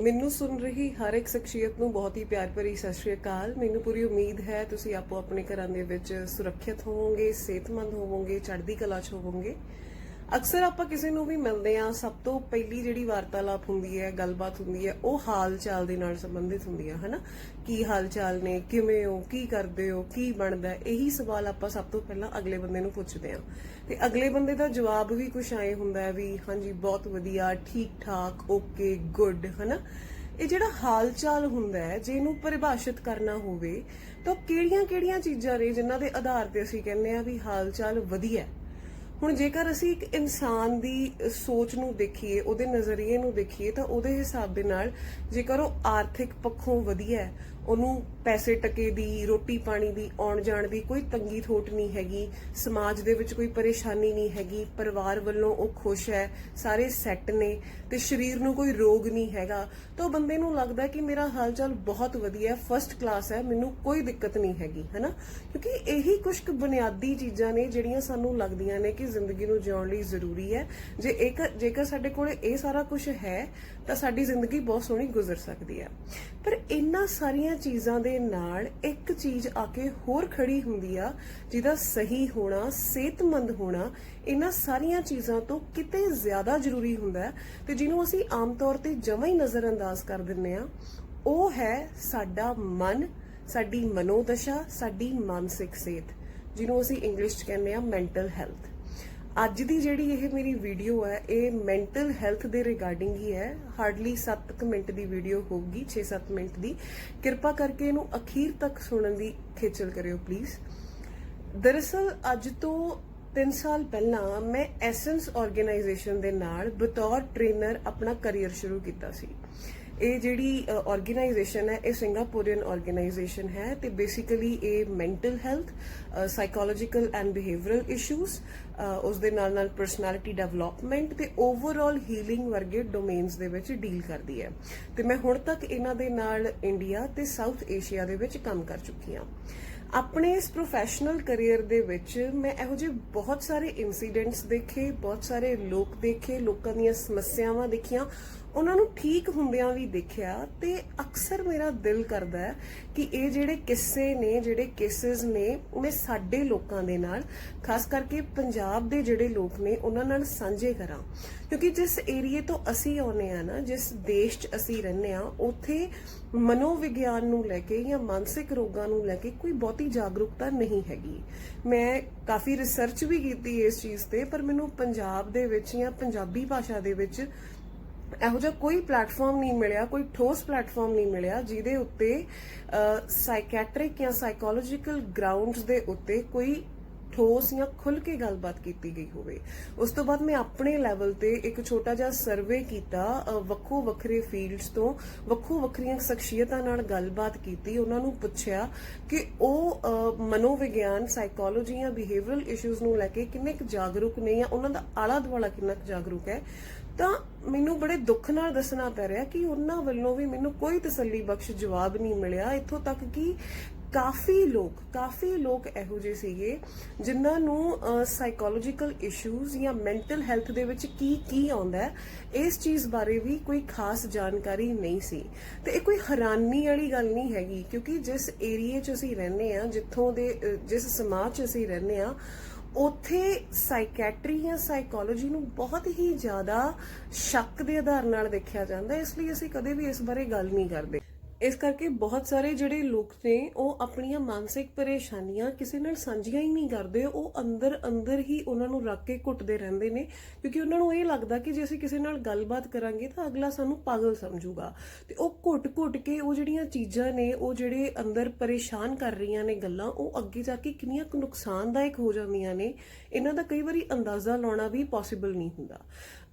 ਮੈਨੂੰ ਸੁਣ ਰਹੀ ਹਰ ਇੱਕ ਸ਼ਖਸੀਅਤ ਨੂੰ ਬਹੁਤ ਹੀ ਪਿਆਰ ਭਰੀ ਸਤਿ ਸ਼੍ਰੀ ਅਕਾਲ। ਮੈਨੂੰ ਪੂਰੀ ਉਮੀਦ ਹੈ ਤੁਸੀਂ ਆਪੋ ਆਪਣੇ ਘਰਾਂ ਦੇ ਵਿੱਚ ਸੁਰੱਖਿਅਤ ਹੋਵੋਗੇ, ਸਿਹਤਮੰਦ ਹੋਵੋਗੇ, ਚੜ੍ਹਦੀ ਕਲਾ 'ਚ ਹੋਵੋਗੇ। ਅਕਸਰ ਆਪਾਂ ਕਿਸੇ ਨੂੰ ਵੀ ਮਿਲਦੇ ਆ, ਸਭ ਤੋਂ ਪਹਿਲੀ ਜਿਹੜੀ ਵਾਰਤਾਲਾਪ ਹੁੰਦੀ ਹੈ, ਗੱਲਬਾਤ ਹੁੰਦੀ ਹੈ, ਉਹ ਹਾਲ ਚਾਲ ਦੇ ਨਾਲ ਸੰਬੰਧਿਤ ਹੁੰਦੀ ਹੈ, ਹਨਾ। ਕੀ ਹਾਲ ਚਾਲ ਨੇ, ਕਿਵੇਂ ਹੋ, ਕੀ ਕਰਦੇ ਹੋ, ਕੀ ਬਣਦਾ, ਇਹੀ ਸਵਾਲ ਆਪਾਂ ਸਭ ਤੋਂ ਪਹਿਲਾਂ ਅਗਲੇ ਬੰਦੇ ਨੂੰ ਪੁੱਛਦੇ ਆ ਤੇ ਅਗਲੇ ਬੰਦੇ ਦਾ ਜਵਾਬ ਵੀ ਕੁਝ ਐ ਹੁੰਦਾ ਹੈ ਵੀ ਹਾਂਜੀ ਬਹੁਤ ਵਧੀਆ, ਠੀਕ ਠਾਕ, ਓਕੇ, ਗੁੱਡ, ਹਨਾ। ਇਹ ਜਿਹੜਾ ਹਾਲ ਚਾਲ ਹੁੰਦਾ ਹੈ, ਜੇ ਇਹਨੂੰ ਪਰਿਭਾਸ਼ਿਤ ਕਰਨਾ ਹੋਵੇ ਤਾਂ ਕਿਹੜੀਆਂ ਚੀਜ਼ਾਂ ਨੇ ਜਿਨ੍ਹਾਂ ਦੇ ਆਧਾਰ ਤੇ ਅਸੀਂ ਕਹਿੰਦੇ ਆ ਵੀ ਹਾਲ ਚਾਲ ਵਧੀਆ। ਹੁਣ ਜੇਕਰ ਅਸੀਂ ਇੱਕ ਇਨਸਾਨ ਦੀ ਸੋਚ ਨੂੰ ਦੇਖੀਏ, ਉਹਦੇ ਨਜ਼ਰੀਏ ਨੂੰ ਦੇਖੀਏ ਤਾਂ ਉਹਦੇ ਹਿਸਾਬ ਦੇ ਨਾਲ ਜੇਕਰ ਉਹ ਆਰਥਿਕ ਪੱਖੋਂ ਵਧੀਆ ਹੈ, ਉਹਨੂੰ ਪੈਸੇ ਟਕੇ ਦੀ, ਰੋਟੀ ਪਾਣੀ ਦੀ, ਆਉਣ ਜਾਣ ਦੀ ਕੋਈ ਤੰਗੀ ਥੋਟ ਨਹੀਂ ਹੈਗੀ, ਸਮਾਜ ਦੇ ਵਿੱਚ ਕੋਈ ਪਰੇਸ਼ਾਨੀ ਨਹੀਂ ਹੈਗੀ, ਪਰਿਵਾਰ ਵੱਲੋਂ ਉਹ ਖੁਸ਼ ਹੈ, ਸਾਰੇ ਸੈੱਟ ਨੇ ਤੇ ਸਰੀਰ ਨੂੰ ਕੋਈ ਰੋਗ ਨਹੀਂ ਹੈਗਾ, ਤਾਂ ਉਹ ਬੰਦੇ ਨੂੰ ਲੱਗਦਾ ਕਿ ਮੇਰਾ ਹਾਲ ਚਾਲ ਬਹੁਤ ਵਧੀਆ, ਫਸਟ ਕਲਾਸ ਹੈ, ਮੈਨੂੰ ਕੋਈ ਦਿੱਕਤ ਨਹੀਂ ਹੈਗੀ, ਹਨਾ। ਕਿਉਂਕਿ ਇਹੀ ਕੁਝ ਬੁਨਿਆਦੀ ਚੀਜ਼ਾਂ ਨੇ ਜਿਹੜੀਆਂ ਸਾਨੂੰ ਲੱਗਦੀਆਂ ਨੇ ਕਿ ਜ਼ਿੰਦਗੀ ਨੂੰ ਜਿਉਣ ਲਈ ਜ਼ਰੂਰੀ ਹੈ। ਜੇਕਰ ਸਾਡੇ ਕੋਲ ਇਹ ਸਾਰਾ ਕੁਝ ਹੈ ਤਾਂ ਸਾਡੀ ਜ਼ਿੰਦਗੀ ਬਹੁਤ ਸੋਹਣੀ ਗੁਜ਼ਰ ਸਕਦੀ ਹੈ। ਪਰ ਇਹਨਾਂ ਸਾਰੀਆਂ ਚੀਜ਼ਾਂ ਦੇ ਨਾਲ ਇੱਕ ਚੀਜ਼ ਆ ਕੇ ਹੋਰ ਖੜੀ ਹੁੰਦੀ ਆ, ਜਿਹਦਾ ਸਹੀ ਹੋਣਾ, ਸਿਹਤਮੰਦ ਹੋਣਾ ਇਹਨਾਂ ਸਾਰੀਆਂ ਚੀਜ਼ਾਂ ਤੋਂ ਕਿਤੇ ਜ਼ਿਆਦਾ ਜ਼ਰੂਰੀ ਹੁੰਦਾ ਹੈ ਤੇ ਜਿਹਨੂੰ ਅਸੀਂ ਆਮ ਤੌਰ ਤੇ ਜਮਾਂ ਹੀ ਨਜ਼ਰਅੰਦਾਜ਼ ਕਰ ਦਿੰਦੇ ਆ। ਉਹ ਹੈ ਸਾਡਾ ਮਨ, ਸਾਡੀ ਮਨੋਦਸ਼ਾ, ਸਾਡੀ ਮਾਨਸਿਕ ਸਿਹਤ, ਜਿਹਨੂੰ ਅਸੀਂ ਇੰਗਲਿਸ਼ 'ਚ ਕਹਿੰਦੇ ਆ ਮੈਂਟਲ ਹੈਲਥ। ਅੱਜ ਦੀ ਜਿਹੜੀ ਇਹ ਮੇਰੀ ਵੀਡੀਓ ਹੈ, ਇਹ ਮੈਂਟਲ ਹੈਲਥ ਦੇ ਰਿਗਾਰਡਿੰਗ ਹੀ ਹੈ। ਹਾਰਡਲੀ 7 ਮਿੰਟ ਦੀ ਵੀਡੀਓ ਹੋਊਗੀ, 6-7 ਮਿੰਟ ਦੀ। ਕਿਰਪਾ ਕਰਕੇ ਇਹਨੂੰ ਅਖੀਰ ਤੱਕ ਸੁਣਨ ਦੀ ਖੇਚਲ ਕਰਿਓ ਪਲੀਜ਼। ਦਰਅਸਲ ਅੱਜ ਤੋਂ 3 ਸਾਲ ਪਹਿਲਾਂ ਮੈਂ ਐਸੈਂਸ ਆਰਗੇਨਾਈਜੇਸ਼ਨ ਦੇ ਨਾਲ ਬਤੌਰ ਟ੍ਰੇਨਰ ਆਪਣਾ ਕੈਰੀਅਰ ਸ਼ੁਰੂ ਕੀਤਾ ਸੀ। ਇਹ ਜਿਹੜੀ ਆਰਗੇਨਾਈਜੇਸ਼ਨ ਹੈ, ਇਹ ਸਿੰਗਾਪੁਰੀਅਨ ਆਰਗੇਨਾਈਜੇਸ਼ਨ ਹੈ ਤੇ ਬੇਸਿਕਲੀ ਇਹ mental health, psychological and behavioural issues, ਉਸ ਦੇ ਨਾਲ ਪਰਸਨੈਲਿਟੀ ਡਿਵੈਲਪਮੈਂਟ ਤੇ ਓਵਰਆਲ ਹੀਲਿੰਗ ਵਰਗੇ ਡੋਮੇਨਸ ਦੇ ਵਿੱਚ ਡੀਲ ਕਰਦੀ ਹੈ ਤੇ ਮੈਂ ਹੁਣ ਤੱਕ ਇਹਨਾਂ ਦੇ ਨਾਲ ਇੰਡੀਆ ਤੇ ਸਾਊਥ ਏਸ਼ੀਆ ਦੇ ਵਿੱਚ ਕੰਮ ਕਰ ਚੁੱਕੀ ਹਾਂ। ਆਪਣੇ ਇਸ ਪ੍ਰੋਫੈਸ਼ਨਲ ਕੈਰੀਅਰ ਦੇ ਵਿੱਚ ਮੈਂ ਇਹੋ ਜਿਹੇ ਬਹੁਤ ਸਾਰੇ ਇਨਸੀਡੈਂਟਸ ਦੇਖੇ, ਬਹੁਤ ਸਾਰੇ ਲੋਕ ਦੇਖੇ, ਲੋਕਾਂ ਦੀਆਂ ਸਮੱਸਿਆਵਾਂ ਦੇਖੀਆਂ, ਉਹਨਾਂ ਨੂੰ ਠੀਕ ਹੁੰਦਿਆਂ ਵੀ ਦੇਖਿਆ ਤੇ ਅਕਸਰ ਮੇਰਾ ਦਿਲ ਕਰਦਾ ਹੈ ਕਿ ਇਹ ਜਿਹੜੇ ਕਿੱਸੇ ਨੇ, ਜਿਹੜੇ ਕੇਸਿਸ ਨੇ, ਮੈਂ ਸਾਡੇ ਲੋਕਾਂ ਦੇ ਨਾਲ, ਖਾਸ ਕਰਕੇ ਪੰਜਾਬ ਦੇ ਜਿਹੜੇ ਲੋਕ ਨੇ ਉਹਨਾਂ ਨਾਲ ਸਾਂਝੇ ਕਰਾਂ। ਕਿਉਂਕਿ ਜਿਸ ਏਰੀਏ ਤੋਂ ਅਸੀਂ ਆਉਂਦੇ ਆ ਨਾ, ਜਿਸ ਦੇਸ਼ 'ਚ ਅਸੀਂ ਰਹਿੰਦੇ ਆ, ਉੱਥੇ ਮਨੋਵਿਗਿਆਨ ਨੂੰ ਲੈ ਕੇ ਜਾਂ ਮਾਨਸਿਕ ਰੋਗਾਂ ਨੂੰ ਲੈ ਕੇ ਕੋਈ ਬਹੁਤੀ ਜਾਗਰੂਕਤਾ ਨਹੀਂ ਹੈਗੀ। ਮੈਂ ਕਾਫੀ ਰਿਸਰਚ ਵੀ ਕੀਤੀ ਇਸ ਚੀਜ਼ ਤੇ, ਪਰ ਮੈਨੂੰ ਪੰਜਾਬ ਦੇ ਵਿੱਚ ਜਾਂ ਪੰਜਾਬੀ ਭਾਸ਼ਾ ਦੇ ਵਿੱਚ ਇਹੋ ਜਿਹਾ ਕੋਈ ਪਲੇਟਫਾਰਮ ਨਹੀਂ ਮਿਲਿਆ, ਕੋਈ ਠੋਸ ਪਲੇਟਫਾਰਮ ਨਹੀਂ ਮਿਲਿਆ ਜਿਹਦੇ ਉੱਤੇ ਸਾਈਕੈਟ੍ਰਿਕ ਜਾਂ ਸਾਈਕੋਲੋਜੀਕਲ ਗਰਾਊਂਡਸ ਦੇ ਉੱਤੇ ਕੋਈ ਠੋਸ ਜਾਂ ਖੁੱਲ ਕੇ ਗੱਲਬਾਤ ਕੀਤੀ ਗਈ ਹੋਵੇ। ਉਸ ਤੋਂ ਬਾਅਦ ਮੈਂ ਆਪਣੇ ਲੈਵਲ ਤੇ ਇੱਕ ਛੋਟਾ ਜਿਹਾ ਸਰਵੇ ਕੀਤਾ, ਵੱਖੋ ਵੱਖਰੇ ਫੀਲਡਸ ਤੋਂ ਵੱਖੋ ਵੱਖਰੀਆਂ ਸ਼ਖਸੀਅਤਾਂ ਨਾਲ ਗੱਲਬਾਤ ਕੀਤੀ, ਉਹਨਾਂ ਨੂੰ ਪੁੱਛਿਆ ਕਿ ਉਹ ਮਨੋਵਿਗਿਆਨ, ਸਾਈਕੋਲੋਜੀ ਜਾਂ ਬਿਹੇਵੀਅਰਲ ਇਸ਼ੂਜ਼ ਨੂੰ ਲੈ ਕੇ ਕਿੰਨੇ ਕੁ ਜਾਗਰੂਕ ਨੇ ਜਾਂ ਉਹਨਾਂ ਦਾ ਆਲਾ ਦੁਆਲਾ ਕਿੰਨਾ ਕੁ ਜਾਗਰੂਕ ਹੈ। ਤਾਂ ਮੈਨੂੰ ਬੜੇ ਦੁੱਖ ਨਾਲ ਦੱਸਣਾ ਪੈ ਰਿਹਾ ਕਿ ਉਹਨਾਂ ਵੱਲੋਂ ਵੀ ਮੈਨੂੰ ਕੋਈ ਤਸੱਲੀ ਬਖਸ਼ ਜਵਾਬ ਨਹੀਂ ਮਿਲਿਆ। ਇੱਥੋਂ ਤੱਕ ਕਿ ਕਾਫੀ ਲੋਕ ਇਹੋ ਜਿਹੇ ਸੀਗੇ ਜਿਨ੍ਹਾਂ ਨੂੰ ਸਾਈਕੋਲੋਜੀਕਲ ਇਸ਼ੂਜ਼ ਜਾਂ ਮੈਂਟਲ ਹੈਲਥ ਦੇ ਵਿੱਚ ਕੀ ਆਉਂਦਾ ਹੈ, ਇਸ ਚੀਜ਼ ਬਾਰੇ ਵੀ ਕੋਈ ਖਾਸ ਜਾਣਕਾਰੀ ਨਹੀਂ ਸੀ। ਤੇ ਇਹ ਕੋਈ ਹੈਰਾਨੀ ਵਾਲੀ ਗੱਲ ਨਹੀਂ ਹੈਗੀ, ਕਿਉਂਕਿ ਜਿਸ ਏਰੀਏ 'ਚ ਅਸੀਂ ਰਹਿੰਦੇ ਆ, ਜਿਸ ਸਮਾਜ 'ਚ ਅਸੀਂ ਰਹਿੰਦੇ ਆ, ਉੱਥੇ ਸਾਈਕੈਟਰੀ ਜਾਂ ਸਾਈਕੋਲੋਜੀ ਨੂੰ ਬਹੁਤ ਹੀ ਜ਼ਿਆਦਾ ਸ਼ੱਕ ਦੇ ਆਧਾਰ ਨਾਲ ਦੇਖਿਆ ਜਾਂਦਾ, ਇਸ ਲਈ ਅਸੀਂ ਕਦੇ ਵੀ ਇਸ ਬਾਰੇ ਗੱਲ ਨਹੀਂ ਕਰਦੇ। ਇਸ ਕਰਕੇ ਬਹੁਤ ਸਾਰੇ ਜਿਹੜੇ ਲੋਕ ਨੇ ਉਹ ਆਪਣੀਆਂ ਮਾਨਸਿਕ ਪਰੇਸ਼ਾਨੀਆਂ ਕਿਸੇ ਨਾਲ ਸਾਂਝੀਆਂ ਹੀ ਨਹੀਂ ਕਰਦੇ, ਉਹ ਅੰਦਰ ਹੀ ਉਹਨਾਂ ਨੂੰ ਰੱਖ ਕੇ ਘੁੱਟਦੇ ਰਹਿੰਦੇ ਨੇ, ਕਿਉਂਕਿ ਉਹਨਾਂ ਨੂੰ ਇਹ ਲੱਗਦਾ ਕਿ ਜੇ ਅਸੀਂ ਕਿਸੇ ਨਾਲ ਗੱਲਬਾਤ ਕਰਾਂਗੇ ਤਾਂ ਅਗਲਾ ਸਾਨੂੰ ਪਾਗਲ ਸਮਝੂਗਾ ਤੇ ਉਹ ਘੁੱਟ ਕੇ ਉਹ ਜਿਹੜੀਆਂ ਚੀਜ਼ਾਂ ਨੇ, ਉਹ ਜਿਹੜੇ ਅੰਦਰ ਪਰੇਸ਼ਾਨ ਕਰ ਰਹੀਆਂ ਨੇ ਗੱਲਾਂ, ਉਹ ਅੱਗੇ ਜਾ ਕੇ ਕਿੰਨੀਆਂ ਕੁ ਨੁਕਸਾਨਦਾਇਕ ਹੋ ਜਾਂਦੀਆਂ ਨੇ, ਇਹਨਾਂ ਦਾ ਕਈ ਵਾਰੀ ਅੰਦਾਜ਼ਾ ਲਾਉਣਾ ਵੀ ਪੋਸੀਬਲ ਨਹੀਂ ਹੁੰਦਾ।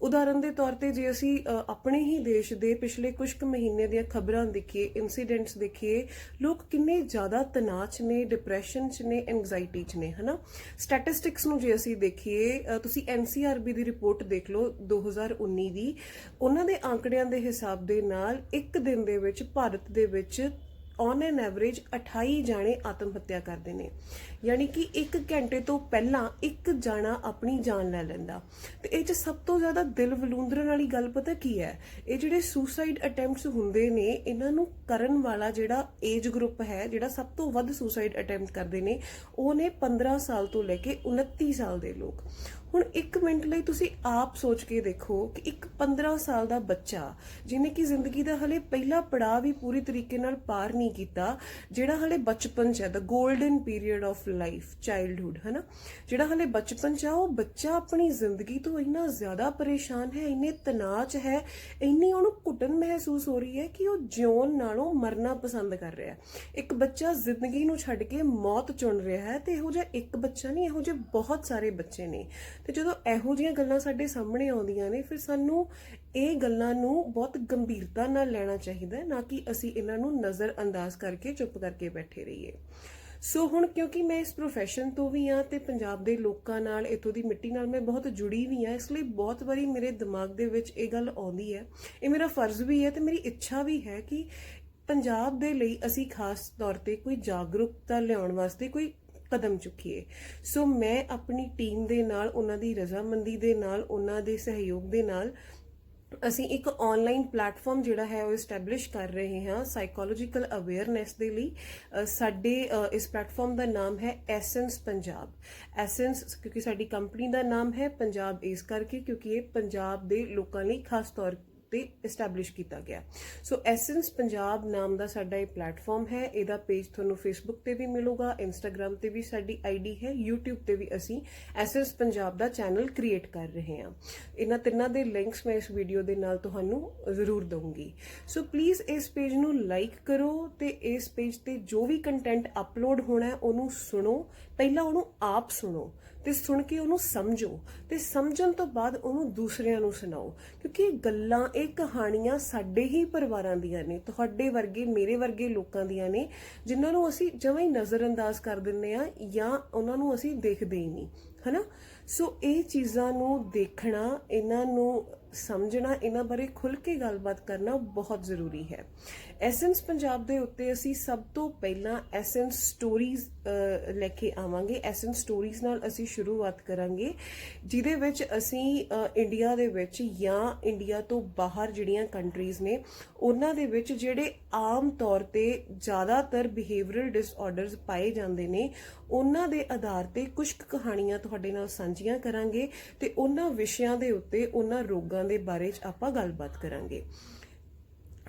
ਉਦਾਹਰਨ ਦੇ ਤੌਰ ਤੇ ਜੇ ਅਸੀਂ ਆਪਣੇ ਹੀ ਦੇਸ਼ ਦੇ ਪਿਛਲੇ ਕੁਝ ਕੁ ਮਹੀਨੇ ਦੀਆਂ ਖਬਰਾਂ ਦੇਖੀਏ, ਇਨਸੀਡੈਂਟਸ ਦੇਖੀਏ, ਲੋਕ ਕਿੰਨੇ ਜ਼ਿਆਦਾ ਤਣਾਅ 'ਚ ਨੇ, ਡਿਪਰੈਸ਼ਨ 'ਚ ਨੇ, ਐਂਗਜ਼ਾਈਟੀ 'ਚ ਨੇ, ਹਨਾ। ਸਟੈਟਿਸਟਿਕਸ ਨੂੰ ਜੇ ਅਸੀਂ ਦੇਖੀਏ, ਤੁਸੀਂ NCRB ਦੀ ਰਿਪੋਰਟ ਦੇਖ ਲਓ 2019 ਦੀ, ਉਹਨਾਂ ਦੇ ਆંકੜਿਆਂ ਦੇ ਹਿਸਾਬ ਦੇ ਨਾਲ ਇੱਕ ਦਿਨ ਦੇ ਵਿੱਚ ਭਾਰਤ ਦੇ ਵਿੱਚ ਔਨ ਐਨ ਐਵਰੇਜ 28 ਜਾਣੇ ਆਤਮ ਹੱਤਿਆ ਕਰਦੇ ਨੇ। ਯਾਨੀ ਕਿ 1 ਘੰਟੇ ਤੋਂ ਪਹਿਲਾਂ ਇੱਕ ਜਾਣਾ ਆਪਣੀ ਜਾਨ ਲੈ ਲੈਂਦਾ। ਤੇ ਇਹ 'ਚ ਸਭ ਤੋਂ ਜ਼ਿਆਦਾ ਦਿਲ ਵਲੂੰਦਰਨ ਵਾਲੀ ਗੱਲ ਪਤਾ ਕੀ ਹੈ, ਇਹ ਜਿਹੜੇ ਸੁਸਾਈਡ ਅਟੈਂਪਟਸ ਹੁੰਦੇ ਨੇ, ਇਹਨਾਂ ਨੂੰ ਕਰਨ ਵਾਲਾ ਜਿਹੜਾ ਏਜ ਗਰੁੱਪ ਹੈ, ਜਿਹੜਾ ਸਭ ਤੋਂ ਵੱਧ ਸੁਸਾਈਡ ਅਟੈਂਪਟ ਕਰਦੇ ਨੇ, ਉਹ ਨੇ 15 ਸਾਲ ਤੋਂ ਲੈ ਕੇ 29 ਸਾਲ ਦੇ ਲੋਕ। ਹੁਣ 1 ਮਿੰਟ ਲਈ ਤੁਸੀਂ ਆਪ ਸੋਚ ਕੇ ਦੇਖੋ ਕਿ ਇੱਕ 15 ਸਾਲ ਦਾ ਬੱਚਾ ਜਿਹਨੇ ਕਿ ਜ਼ਿੰਦਗੀ ਦਾ ਹਲੇ ਪਹਿਲਾ ਪੜਾਅ ਵੀ ਪੂਰੀ ਤਰੀਕੇ ਨਾਲ ਪਾਰ ਨਹੀਂ ਕੀਤਾ, ਜਿਹੜਾ ਹਲੇ ਬਚਪਨ 'ਚ ਹੈ, ਦਾ golden period of life, childhood, ਹੈ ਨਾ, ਜਿਹੜਾ ਹਲੇ ਬਚਪਨ 'ਚ ਆ, ਉਹ ਬੱਚਾ ਆਪਣੀ ਜ਼ਿੰਦਗੀ ਤੋਂ ਇੰਨਾ ਜ਼ਿਆਦਾ ਪਰੇਸ਼ਾਨ ਹੈ, ਇੰਨੇ ਤਣਾਅ 'ਚ ਹੈ, ਇੰਨੀ ਉਹਨੂੰ ਘੁਟਨ ਮਹਿਸੂਸ ਹੋ ਰਹੀ ਹੈ ਕਿ ਉਹ ਜਿਉਣ ਨਾਲੋਂ ਮਰਨਾ ਪਸੰਦ ਕਰ ਰਿਹਾ। ਇੱਕ ਬੱਚਾ ਜ਼ਿੰਦਗੀ ਨੂੰ ਛੱਡ ਕੇ ਮੌਤ ਚੁਣ ਰਿਹਾ ਹੈ। ਤੇ ਇਹੋ ਜਿਹਾ ਇੱਕ ਬੱਚਾ ਨਹੀਂ, ਇਹੋ ਜਿਹੇ ਬਹੁਤ ਸਾਰੇ ਬੱਚੇ ਨੇ। ਤੇ ਜਦੋਂ ਇਹੋ ਜਿਹੀਆਂ ਗੱਲਾਂ ਸਾਡੇ ਸਾਹਮਣੇ ਆਉਂਦੀਆਂ ਨੇ, ਫਿਰ ਸਾਨੂੰ ਇਹ ਗੱਲਾਂ ਨੂੰ ਬਹੁਤ ਗੰਭੀਰਤਾ ਨਾਲ ਲੈਣਾ ਚਾਹੀਦਾ, ਨਾ ਕਿ ਅਸੀਂ ਇਹਨਾਂ ਨੂੰ ਨਜ਼ਰ ਅੰਦਾਜ਼ ਕਰਕੇ ਚੁੱਪ ਕਰਕੇ ਬੈਠੇ ਰਹੀਏ। ਸੋ ਹੁਣ ਕਿਉਂਕਿ ਮੈਂ ਇਸ ਪ੍ਰੋਫੈਸ਼ਨ ਤੋਂ ਵੀ ਹਾਂ ਤੇ ਪੰਜਾਬ ਦੇ ਲੋਕਾਂ ਨਾਲ, ਇੱਥੋਂ ਦੀ ਮਿੱਟੀ ਨਾਲ ਮੈਂ ਬਹੁਤ ਜੁੜੀ ਵੀ ਹਾਂ, ਇਸ ਲਈ ਬਹੁਤ ਵਾਰੀ ਮੇਰੇ ਦਿਮਾਗ ਦੇ ਵਿੱਚ ਇਹ ਗੱਲ ਆਉਂਦੀ ਹੈ। ਇਹ ਮੇਰਾ ਫਰਜ਼ ਵੀ ਹੈ ਤੇ ਮੇਰੀ ਇੱਛਾ ਵੀ ਹੈ ਕਿ ਪੰਜਾਬ ਦੇ ਲਈ ਅਸੀਂ ਖਾਸ ਤੌਰ ਤੇ ਕੋਈ ਜਾਗਰੂਕਤਾ ਲਿਆਉਣ ਵਾਸਤੇ ਕੋਈ ਕਦਮ ਚੁੱਕੀਏ। ਸੋ ਮੈਂ ਆਪਣੀ ਟੀਮ ਦੇ ਨਾਲ, ਉਹਨਾਂ ਦੀ ਰਜ਼ਾਮੰਦੀ ਦੇ ਨਾਲ, ਉਹਨਾਂ ਦੇ ਸਹਿਯੋਗ ਦੇ ਨਾਲ ਅਸੀਂ ਇੱਕ ਆਨਲਾਈਨ ਪਲੇਟਫਾਰਮ ਜਿਹੜਾ ਹੈ ਉਹ ਐਸਟੈਬਲਿਸ਼ ਕਰ ਰਹੇ ਹਾਂ ਸਾਈਕੋਲੋਜੀਕਲ ਅਵੇਅਰਨੈਸ ਦੇ ਲਈ। ਸਾਡੇ ਇਸ ਪਲੇਟਫਾਰਮ ਦਾ ਨਾਮ ਹੈ ਐਸੈਂਸ ਪੰਜਾਬ। ਐਸੈਂਸ ਕਿਉਂਕਿ ਸਾਡੀ ਕੰਪਨੀ ਦਾ ਨਾਮ ਹੈ, ਪੰਜਾਬ ਇਸ ਕਰਕੇ ਕਿਉਂਕਿ ਇਹ ਪੰਜਾਬ ਦੇ ਲੋਕਾਂ ਲਈ ਖਾਸ ਤੌਰ ਤੇ ਐਸਟੈਬਲਿਸ਼ ਕੀਤਾ ਗਿਆ। ਸੋ ਐਸੈਂਸ ਪੰਜਾਬ ਨਾਮ ਦਾ ਸਾਡਾ ਇਹ ਪਲੇਟਫਾਰਮ ਹੈ। ਇਹਦਾ ਪੇਜ ਤੁਹਾਨੂੰ ਫੇਸਬੁੱਕ ਤੇ ਵੀ ਮਿਲੂਗਾ, ਇੰਸਟਾਗ੍ਰਾਮ ਤੇ ਵੀ ਸਾਡੀ ਆਈਡੀ ਹੈ, YouTube ਤੇ ਵੀ ਅਸੀਂ ਐਸੈਂਸ ਪੰਜਾਬ ਦਾ ਚੈਨਲ ਕ੍ਰੀਏਟ ਕਰ ਰਹੇ ਹਾਂ। ਇਹਨਾਂ ਤਿੰਨਾਂ ਦੇ ਲਿੰਕਸ ਮੈਂ ਇਸ ਵੀਡੀਓ ਦੇ ਨਾਲ ਤੁਹਾਨੂੰ ਜ਼ਰੂਰ ਦਊਂਗੀ। ਸੋ ਪਲੀਜ਼ ਇਸ ਪੇਜ ਨੂੰ ਲਾਈਕ ਕਰੋ ਤੇ ਇਸ ਪੇਜ ਤੇ ਜੋ ਵੀ ਕੰਟੈਂਟ ਅਪਲੋਡ ਹੋਣਾ ਉਹਨੂੰ ਸੁਣੋ। ਪਹਿਲਾਂ ਉਹਨੂੰ ਆਪ ਸੁਣੋ ਤੇ ਸੁਣ ਕੇ ਉਹਨੂੰ ਸਮਝੋ ਤੇ ਸਮਝਣ ਤੋਂ ਬਾਅਦ ਉਹਨੂੰ ਦੂਸਰਿਆਂ ਨੂੰ ਸੁਣਾਓ, ਕਿਉਂਕਿ ਇਹ ਗੱਲਾਂ, ਇਹ ਕਹਾਣੀਆਂ ਸਾਡੇ ਹੀ ਪਰਿਵਾਰਾਂ ਦੀਆਂ ਨੇ, ਤੁਹਾਡੇ ਵਰਗੇ, ਮੇਰੇ ਵਰਗੇ ਲੋਕਾਂ ਦੀਆਂ ਨੇ, ਜਿਨ੍ਹਾਂ ਨੂੰ ਅਸੀਂ ਜਮਾਂ ਹੀ ਨਜ਼ਰਅੰਦਾਜ਼ ਕਰ ਦਿੰਦੇ ਆ ਜਾਂ ਉਹਨਾਂ ਨੂੰ ਅਸੀਂ ਦੇਖਦੇ ਹੀ ਨਹੀਂ, ਹਨਾ। ਸੋ ਇਹ ਚੀਜ਼ਾਂ ਨੂੰ ਦੇਖਣਾ, ਇਹਨਾਂ ਨੂੰ ਸਮਝਣਾ, ਇਹਨਾਂ ਬਾਰੇ ਖੁੱਲ੍ਹ ਕੇ ਗੱਲਬਾਤ ਕਰਨਾ ਬਹੁਤ ਜ਼ਰੂਰੀ ਹੈ। ਐਸੈਂਸ ਪੰਜਾਬ ਦੇ ਉੱਤੇ ਅਸੀਂ ਸਭ ਤੋਂ ਪਹਿਲਾਂ ਐਸੈਂਸ ਸਟੋਰੀਜ਼ ਲੈ ਕੇ ਆਵਾਂਗੇ। ਐਸੈਂਸ ਸਟੋਰੀਜ਼ ਨਾਲ ਅਸੀਂ ਸ਼ੁਰੂਆਤ ਕਰਾਂਗੇ, ਜਿਹਦੇ ਵਿੱਚ ਅਸੀਂ ਇੰਡੀਆ ਦੇ ਵਿੱਚ ਜਾਂ ਇੰਡੀਆ ਤੋਂ ਬਾਹਰ ਜਿਹੜੀਆਂ ਕੰਟਰੀਜ਼ ਨੇ, ਉਹਨਾਂ ਦੇ ਵਿੱਚ ਜਿਹੜੇ ਆਮ ਤੌਰ ਤੇ ਜ਼ਿਆਦਾਤਰ ਬਿਹੇਵੀਅਰਲ ਡਿਸਆਰਡਰਸ ਪਾਏ ਜਾਂਦੇ ਨੇ, ਉਹਨਾਂ ਦੇ ਆਧਾਰ ਤੇ ਕੁਝ ਕਹਾਣੀਆਂ ਤੁਹਾਡੇ ਨਾਲ ਸਾਂਝੀਆਂ ਕਰਾਂਗੇ ਤੇ ਉਹਨਾਂ ਵਿਸ਼ਿਆਂ ਦੇ ਉੱਤੇ, ਉਹਨਾਂ ਰੋਗਾਂ ਦੇ ਬਾਰੇ 'ਚ ਆਪਾਂ ਗੱਲਬਾਤ ਕਰਾਂਗੇ।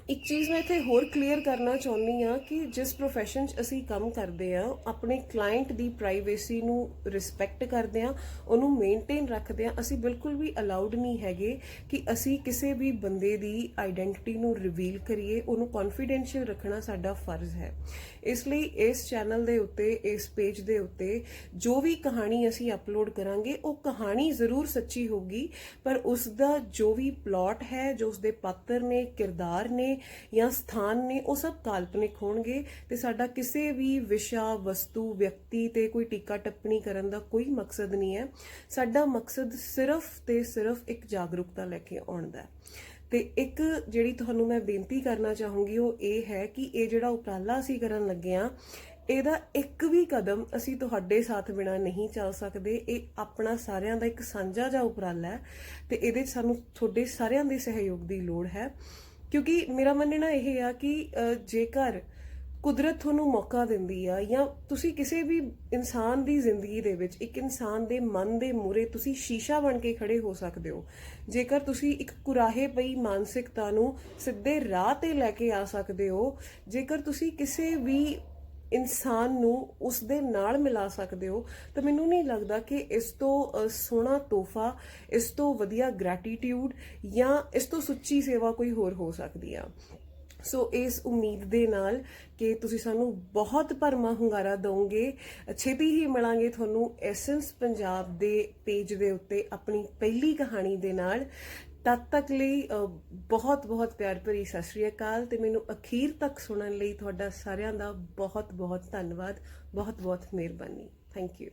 ਇੱਕ ਚੀਜ਼ ਮੈਂ ਇੱਥੇ ਹੋਰ ਕਲੀਅਰ ਕਰਨਾ ਚਾਹੁੰਦੀ ਹਾਂ ਕਿ ਜਿਸ ਪ੍ਰੋਫੈਸ਼ਨ 'ਚ ਅਸੀਂ ਕੰਮ ਕਰਦੇ ਹਾਂ, ਆਪਣੇ ਕਲਾਇੰਟ ਦੀ ਪ੍ਰਾਈਵੇਸੀ ਨੂੰ ਰਿਸਪੈਕਟ ਕਰਦੇ ਹਾਂ, ਉਹਨੂੰ ਮੇਨਟੇਨ ਰੱਖਦੇ ਹਾਂ। ਅਸੀਂ ਬਿਲਕੁਲ ਵੀ ਅਲਾਉਡ ਨਹੀਂ ਹੈਗੇ ਕਿ ਅਸੀਂ ਕਿਸੇ ਵੀ ਬੰਦੇ ਦੀ ਆਈਡੈਂਟੀਟੀ ਨੂੰ ਰਿਵੀਲ ਕਰੀਏ। ਉਹਨੂੰ ਕੌਨਫੀਡੈਂਸ਼ੀਅਲ ਰੱਖਣਾ ਸਾਡਾ ਫਰਜ਼ ਹੈ। ਇਸ ਲਈ ਇਸ ਚੈਨਲ ਦੇ ਉੱਤੇ, ਇਸ ਪੇਜ ਦੇ ਉੱਤੇ ਜੋ ਵੀ ਕਹਾਣੀ ਅਸੀਂ ਅਪਲੋਡ ਕਰਾਂਗੇ, ਉਹ ਕਹਾਣੀ ਜ਼ਰੂਰ ਸੱਚੀ ਹੋਊਗੀ, ਪਰ ਉਸ ਦਾ ਜੋ ਵੀ ਪਲਾਟ ਹੈ, ਜੋ ਉਸਦੇ ਪਾਤਰ ਨੇ, ਕਿਰਦਾਰ ਨੇ ਜਾਂ ਸਥਾਨ ਨੇ, ਉਹ ਸਭ ਕਾਲਪਨਿਕ ਹੋਣਗੇ ਤੇ ਸਾਡਾ ਕਿਸੇ ਵੀ ਵਿਸ਼ਾ, ਵਸਤੂ, ਵਿਅਕਤੀ ਤੇ ਕੋਈ ਟੀਕਾ ਟਿੱਪਣੀ ਕਰਨ ਦਾ ਕੋਈ ਮਕਸਦ ਨਹੀਂ ਹੈ। ਸਾਡਾ ਮਕਸਦ ਸਿਰਫ ਤੇ ਸਿਰਫ ਇੱਕ ਜਾਗਰੂਕਤਾ ਲੈ ਕੇ ਆਉਣ ਦਾ ਹੈ। ਤੇ ਇੱਕ ਜਿਹੜੀ ਤੁਹਾਨੂੰ ਮੈਂ ਬੇਨਤੀ ਕਰਨਾ ਚਾਹੂੰਗੀ ਉਹ ਇਹ ਹੈ ਕਿ ਇਹ ਜਿਹੜਾ ਉਪਰਾਲਾ ਅਸੀਂ ਕਰਨ ਲੱਗੇ ਹਾਂ, ਇਹਦਾ ਇੱਕ ਵੀ ਕਦਮ ਅਸੀਂ ਤੁਹਾਡੇ ਸਾਥ ਬਿਨਾ ਨਹੀਂ ਚੱਲ ਸਕਦੇ। ਇਹ ਆਪਣਾ ਸਾਰਿਆਂ ਦਾ ਇੱਕ ਸਾਂਝਾ ਜਿਹਾ ਉਪਰਾਲਾ ਹੈ ਤੇ ਇਹਦੇ 'ਚ ਸਾਨੂੰ ਤੁਹਾਡੇ ਸਾਰਿਆਂ ਦੇ ਸਹਿਯੋਗ ਦੀ ਲੋੜ ਹੈ, ਕਿਉਂਕਿ ਮੇਰਾ ਮੰਨਣਾ ਇਹ ਆ ਕਿ ਜੇਕਰ ਕੁਦਰਤ ਤੁਹਾਨੂੰ ਮੌਕਾ ਦਿੰਦੀ ਆ ਜਾਂ ਤੁਸੀਂ ਕਿਸੇ ਵੀ ਇਨਸਾਨ ਦੀ ਜ਼ਿੰਦਗੀ ਦੇ ਵਿੱਚ, ਇੱਕ ਇਨਸਾਨ ਦੇ ਮਨ ਦੇ ਮੂਹਰੇ ਤੁਸੀਂ ਸ਼ੀਸ਼ਾ ਬਣ ਕੇ ਖੜੇ ਹੋ ਸਕਦੇ ਹੋ। ਜੇਕਰ ਤੁਸੀਂ ਇੱਕ ਕੁਰਾਹੇ ਪਈ ਮਾਨਸਿਕਤਾ ਨੂੰ ਸਿੱਧੇ ਰਾਹ ਤੇ ਲੈ ਕੇ ਆ ਸਕਦੇ ਹੋ, ਜੇਕਰ ਤੁਸੀਂ ਕਿਸੇ ਵੀ ਇਨਸਾਨ ਨੂੰ ਉਸ ਦੇ ਨਾਲ ਮਿਲਾ ਸਕਦੇ ਹੋ, ਤਾਂ ਮੈਨੂੰ ਨਹੀਂ ਲੱਗਦਾ ਕਿ ਇਸ ਤੋਂ ਸੋਹਣਾ ਤੋਹਫਾ, ਇਸ ਤੋਂ ਵਧੀਆ ਗ੍ਰੈਟੀਟਿਊਡ ਜਾਂ ਇਸ ਤੋਂ ਸੁੱਚੀ ਸੇਵਾ ਕੋਈ ਹੋਰ ਹੋ ਸਕਦੀ ਆ। ਸੋ ਇਸ ਉਮੀਦ ਦੇ ਨਾਲ ਕਿ ਤੁਸੀਂ ਸਾਨੂੰ ਬਹੁਤ ਭਰਵਾਂ ਹੁੰਗਾਰਾ ਦਿਓਗੇ, ਛੇਤੀ ਹੀ ਮਿਲਾਂਗੇ ਤੁਹਾਨੂੰ ਐਸੈਂਸ ਪੰਜਾਬ ਦੇ ਪੇਜ ਦੇ ਉੱਤੇ ਆਪਣੀ ਪਹਿਲੀ ਕਹਾਣੀ ਦੇ ਨਾਲ। ਤਦ ਤੱਕ ਲਈ ਬਹੁਤ ਬਹੁਤ ਪਿਆਰ ਭਰੀ ਸਤਿ ਸ਼੍ਰੀ ਅਕਾਲ ਤੇ ਮੈਨੂੰ ਅਖੀਰ ਤੱਕ ਸੁਣਨ ਲਈ ਤੁਹਾਡਾ ਸਾਰਿਆਂ ਦਾ ਬਹੁਤ ਬਹੁਤ ਧੰਨਵਾਦ, ਬਹੁਤ ਬਹੁਤ ਮਿਹਰਬਾਨੀ। Thank you.